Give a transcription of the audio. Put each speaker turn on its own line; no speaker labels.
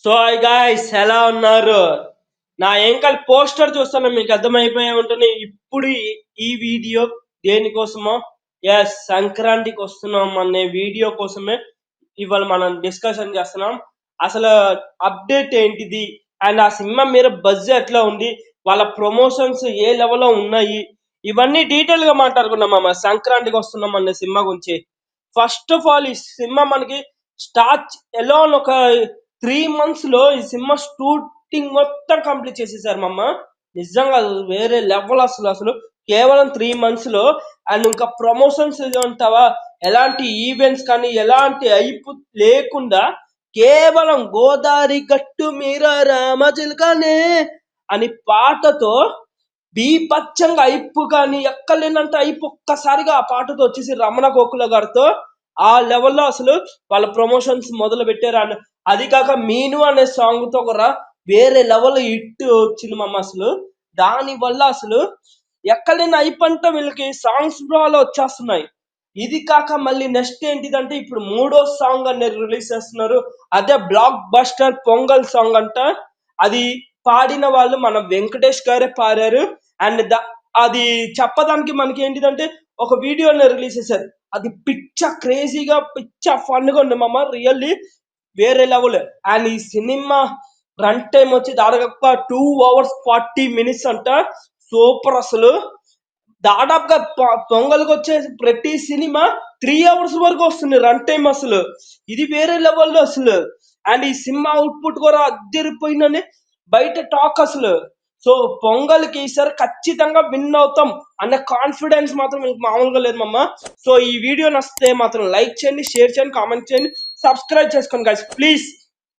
So hi guys, ఎలా ఉన్నారు? నా ఎంకల్ పోస్టర్ చూస్తాను మీకు అర్థమైపోయి ఉంటుంది. ఇప్పుడు ఈ వీడియో దేనికోసమో, ఎస్, సంక్రాంతికి వస్తున్నాం అనే వీడియో కోసమే ఇవాళ మనం డిస్కషన్ చేస్తున్నాం. అసలు అప్డేట్ ఏంటిది, అండ్ ఆ సినిమా మీద బజ్ ఎట్లా ఉంది, వాళ్ళ ప్రమోషన్స్ ఏ లెవెల్లో ఉన్నాయి, ఇవన్నీ డీటెయిల్ గా మాట్లాడుకున్నాం అమ్మ. సంక్రాంతికి వస్తున్నాం అనే సినిమా గురించి. ఫస్ట్ ఆఫ్ ఆల్ ఈ సినిమా మనకి స్టార్ట్ ఎలా ఒక 3 months లో ఈ సినిమా షూటింగ్ మొత్తం కంప్లీట్ చేసేసారు మమ్మ. నిజంగా అది వేరే లెవెల్. అసలు అసలు కేవలం 3 months లో. అండ్ ఇంకా ప్రమోషన్స్ ఉంటావా, ఎలాంటి ఈవెంట్స్ కానీ ఎలాంటి అయిపు లేకుండా కేవలం గోదావరి గట్టు మీర రామచిలకనే అని పాటతో బీభత్సంగా అయిపు కానీ ఎక్కలేనంత అయిపు ఒక్కసారిగా ఆ పాటతో వచ్చేసి రమణ గోకుల గారితో ఆ లెవెల్లో అసలు వాళ్ళ ప్రమోషన్స్ మొదలు పెట్టారు. అండ్ అది కాక మీను అనే సాంగ్ తో కూడా వేరే లెవెల్ హిట్ వచ్చింది మమ్మ. అసలు దాని వల్ల అసలు ఎక్కడైనా అయిపంట వీళ్ళకి సాంగ్స్ లో వచ్చేస్తున్నాయి. ఇది కాక మళ్ళీ నెక్స్ట్ ఏంటిదంటే ఇప్పుడు 3వ సాంగ్ అనేది రిలీజ్ చేస్తున్నారు. అదే బ్లాక్ బస్టర్ పొంగల్ సాంగ్ అంట. అది పాడిన వాళ్ళు మన వెంకటేష్ గారే పాడారు. అండ్ అది చెప్పడానికి మనకి ఏంటిదంటే ఒక వీడియోని రిలీజ్ చేశారు. అది పిచ్చ క్రేజీగా పిచ్చ ఫన్ గా ఉంది మామ. రియల్లీ వేరే లెవెల్. అండ్ ఈ సినిమా రన్ టైం వచ్చి దాదాపు 2 hours 40 minutes అంట. సూపర్ అసలు. దాదాపుగా పొంగల్కి వచ్చే ప్రతి సినిమా 3 hours వరకు వస్తుంది రన్ టైం అసలు. ఇది వేరే లెవెల్లో అసలు. అండ్ ఈ సినిమా అవుట్పుట్ కూడా అద్దరిపోయిందని బయట టాక్ అసలు. సో పొంగల్కి ఈసారి ఖచ్చితంగా విన్ అవుతాం అనే కాన్ఫిడెన్స్ మాత్రం మీకు మామూలుగా లేదు మమ్మ. సో ఈ వీడియో నచ్చితే మాత్రం లైక్ చేయండి, షేర్ చేయండి, కామెంట్ చేయండి, సబ్స్క్రైబ్ చేసుకోండి గైస్ ప్లీజ్.